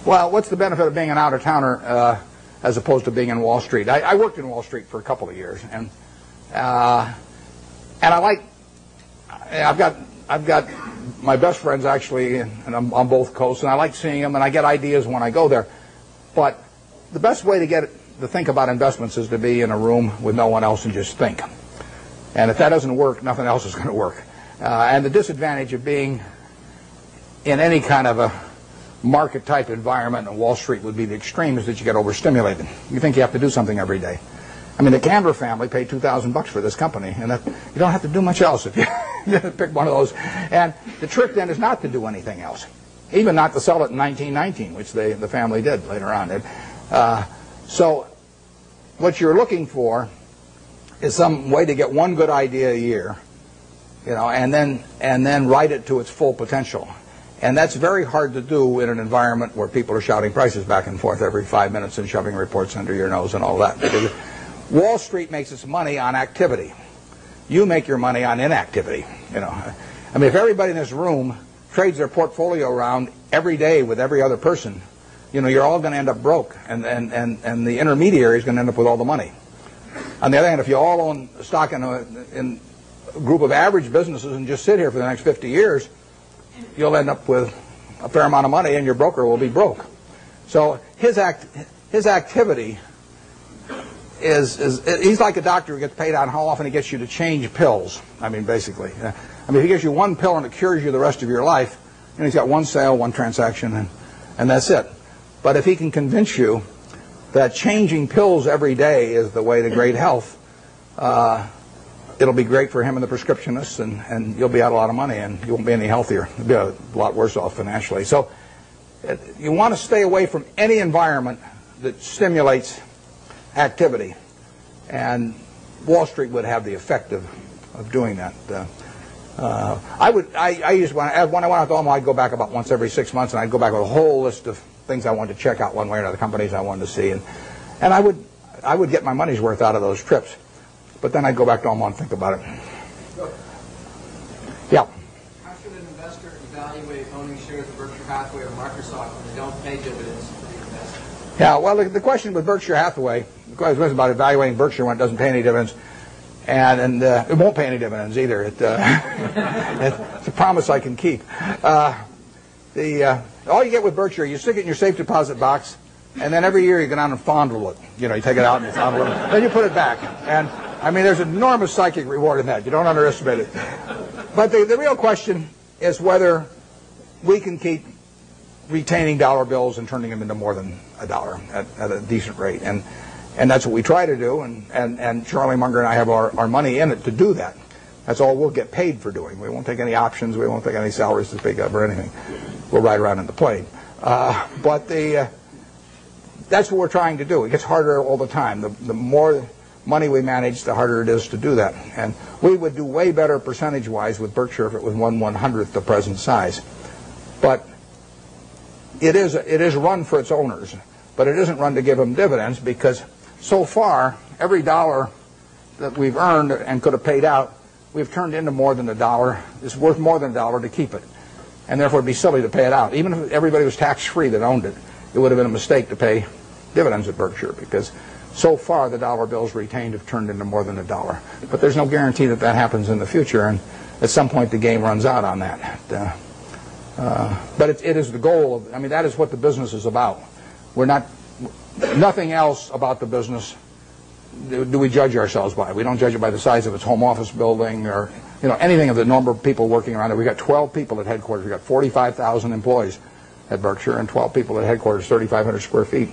Well, what's the benefit of being an out-of-towner as opposed to being in Wall Street? I worked in Wall Street for a couple of years, and I like. I've got my best friends actually, and I'm on both coasts, and I like seeing them, and I get ideas when I go there. But the best way to think about investments is to be in a room with no one else and just think. And if that doesn't work, nothing else is going to work. And the disadvantage of being in any kind of a market-type environment, and Wall Street would be the extreme, is that you get overstimulated. You think you have to do something every day. I mean, the Canver family paid $2,000 for this company, and you don't have to do much else if you pick one of those. And the trick then is not to do anything else, even not to sell it in 1919, which the family did later on. So what you're looking for is some way to get one good idea a year, and then write it to its full potential. And that's very hard to do in an environment where people are shouting prices back and forth every 5 minutes and shoving reports under your nose and all that. Because Wall Street makes its money on activity. You make your money on inactivity. I mean, if everybody in this room trades their portfolio around every day with every other person, you're all going to end up broke, and the intermediary is going to end up with all the money. On the other hand, if you all own stock in a group of average businesses and just sit here for the next 50 years, you'll end up with a fair amount of money, and your broker will be broke. So his activity he's like a doctor who gets paid on how often he gets you to change pills. I mean, basically. If he gives you one pill and it cures you the rest of your life, he's got one sale, one transaction, and that's it. But if he can convince you that changing pills every day is the way to great health, it'll be great for him and the prescriptionists, and you'll be out a lot of money, and you won't be any healthier. You'll be a lot worse off financially. So you want to stay away from any environment that stimulates activity, and Wall Street would have the effect of doing that. I used when I went out to Omaha, I'd go back about once every 6 months, and I'd go back with a whole list of things I wanted to check out one way or another, companies I wanted to see, and I would get my money's worth out of those trips. But then I'd go back to Omaha and think about it. Yeah. How should an investor evaluate owning shares of Berkshire Hathaway or Microsoft when they don't pay dividends for the investor? Yeah, well, the question with Berkshire Hathaway, the question was about evaluating Berkshire when it doesn't pay any dividends, and it won't pay any dividends either. It's a promise I can keep. All you get with Berkshire, you stick it in your safe deposit box, and then every year you go down and fondle it. You take it out and you fondle it, then you put it back. And I mean, there's enormous psychic reward in that. You don't underestimate it. But the real question is whether we can keep retaining dollar bills and turning them into more than $1 at a decent rate. And that's what we try to do. And Charlie Munger and I have our money in it to do that. That's all we'll get paid for doing. We won't take any options. We won't take any salaries to speak of or anything. We'll ride around in the plane. But that's what we're trying to do. It gets harder all the time. The more money we manage, the harder it is to do that. And we would do way better percentage-wise with Berkshire if it was 1/100th the present size. But it is run for its owners. But it isn't run to give them dividends, because so far, every dollar that we've earned and could have paid out, we've turned into more than $1. It's worth more than $1 to keep it. And therefore, it'd be silly to pay it out. Even if everybody was tax-free that owned it, it would have been a mistake to pay dividends at Berkshire, because so far the dollar bills retained have turned into more than $1. But there's no guarantee that happens in the future, and at some point the game runs out on that. But it is the goal of, that is what the business is about. Nothing else about the business do we judge ourselves by. We don't judge it by the size of its home office building or anything of the number of people working around it. We've got 12 people at headquarters. We've got 45,000 employees at Berkshire and 12 people at headquarters, 3,500 square feet.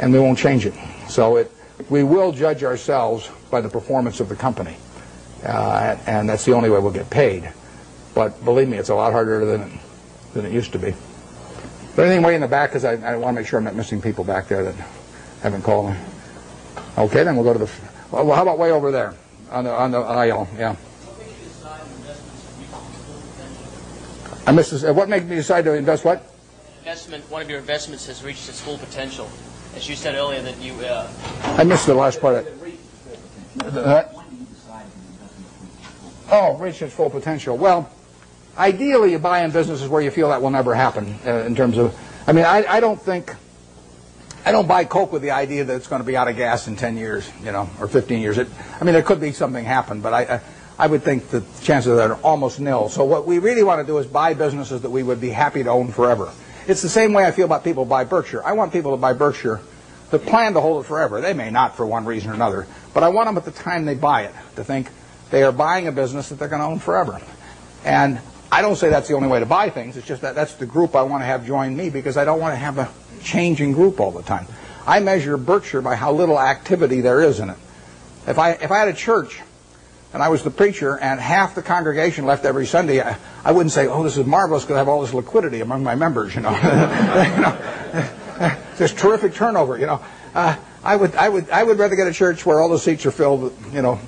And we won't change it. So we will judge ourselves by the performance of the company. And that's the only way we'll get paid. But believe me, it's a lot harder than it used to be. But anything way in the back, because I want to make sure I'm not missing people back there that haven't called me. Okay, then we'll go to the... Well, how about way over there on the aisle? Yeah. What makes you decide investments have reached its full potential? I missed this. What made me decide to invest what? One of your investments has reached its full potential. As you said earlier that you... I missed the last part of it. Reached its full potential. Well, ideally you buy in businesses where you feel that will never happen in terms of... I mean, I don't buy Coke with the idea that it's going to be out of gas in 10 years, or 15 years. I mean, there could be something happen, but I would think that the chances of that are almost nil. So what we really want to do is buy businesses that we would be happy to own forever. It's the same way I feel about people who buy Berkshire. I want people to buy Berkshire that plan to hold it forever. They may not for one reason or another, but I want them at the time they buy it to think they are buying a business that they're going to own forever. And I don't say that's the only way to buy things. It's just that that's the group I want to have join me, because I don't want to have a changing group all the time. I measure Berkshire by how little activity there is in it. If I had a church and I was the preacher and half the congregation left every Sunday, I wouldn't say, oh, this is marvelous because I have all this liquidity among my members, There's terrific turnover, I would rather get a church where all the seats are filled,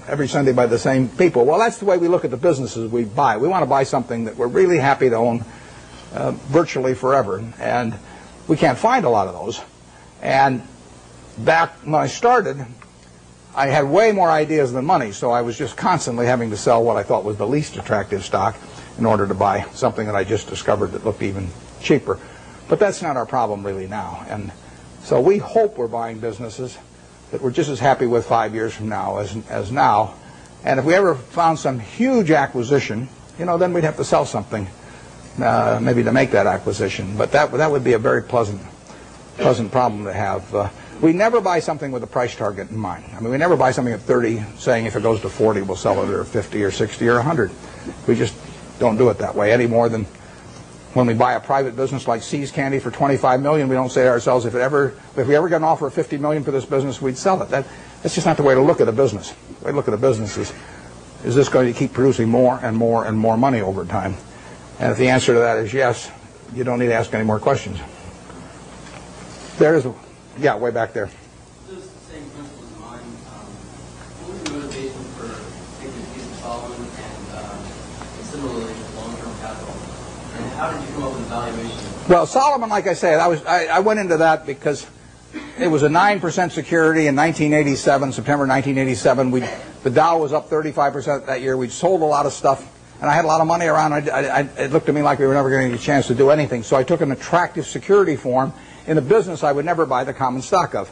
every Sunday by the same people. Well, that's the way we look at the businesses we buy. We want to buy something that we're really happy to own virtually forever, and we can't find a lot of those. And back when I started, I had way more ideas than money, so I was just constantly having to sell what I thought was the least attractive stock in order to buy something that I just discovered that looked even cheaper. But that's not our problem really now. And so we hope we're buying businesses that we're just as happy with 5 years from now as now. And if we ever found some huge acquisition, then we'd have to sell something maybe to make that acquisition. But that would be a very pleasant problem to have. We never buy something with a price target in mind. I mean, we never buy something at 30 saying if it goes to 40 we'll sell it, or 50 or 60 or 100. We just don't do it that way any more than when we buy a private business like See's Candy for $25 million, we don't say to ourselves, if we ever get an offer of $50 million for this business, we'd sell it. That's just not the way to look at a business. The way to look at a business is this going to keep producing more and more and more money over time? And if the answer to that is yes, you don't need to ask any more questions. Yeah, way back there. Those same principles in mind, what was the motivation for taking a piece of Solomon and similarly long-term capital? And how did you come up with the valuation? Well, Solomon, like I said, I went into that because it was a 9% security in 1987, September 1987. The Dow was up 35% that year. We'd sold a lot of stuff, and I had a lot of money around. It looked to me like we were never going to get a chance to do anything. So I took an attractive security form in a business I would never buy the common stock of.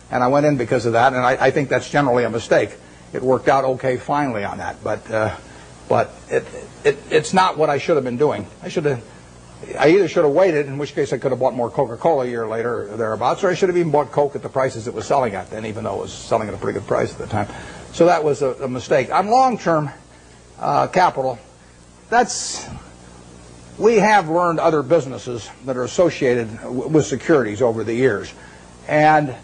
And I went in because of that, and I think that's generally a mistake. It worked out okay finally on that, but it's not what I should have been doing. I either should have waited, in which case I could have bought more Coca-Cola a year later or thereabouts, or I should have even bought Coke at the prices it was selling at then, even though it was selling at a pretty good price at the time. So that was a mistake. On long-term capital, we have learned other businesses that are associated with securities over the years. And,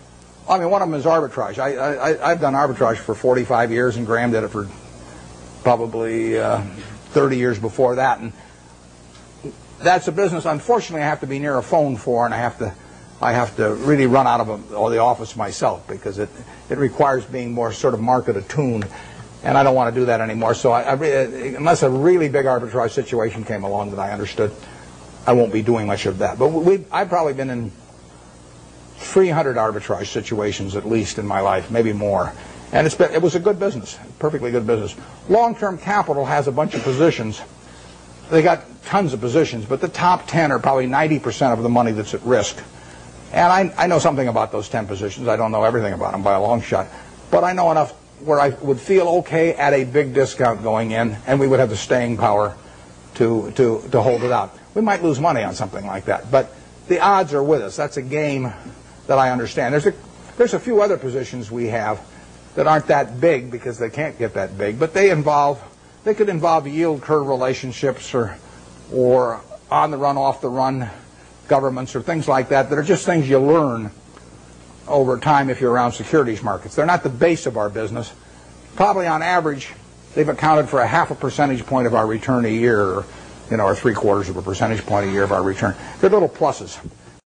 I mean, one of them is arbitrage. I've done arbitrage for 45 years, and Graham did it for probably 30 years before that. And that's a business, unfortunately, I have to be near a phone for, and I have to really run out of the office myself, because it requires being more sort of market attuned. And I don't want to do that anymore. So unless a really big arbitrage situation came along that I understood, I won't be doing much of that. But I've probably been in 300 arbitrage situations at least in my life, maybe more. And it was a good business, perfectly good business. Long-term capital has a bunch of positions. They got tons of positions, but the top 10 are probably 90% of the money that's at risk. And I know something about those 10 positions. I don't know everything about them by a long shot, but I know enough where I would feel okay at a big discount going in, and we would have the staying power to hold it out. We might lose money on something like that, but the odds are with us. That's a game that I understand. There's a few other positions we have that aren't that big because they can't get that big, but they could involve yield curve relationships or on the run, off the run governments or things like that are just things you learn over time if you're around securities markets. They're not the base of our business. Probably on average, they've accounted for 0.5 percentage point of our return a year, or 3/4 of a percentage point a year of our return. They're little pluses.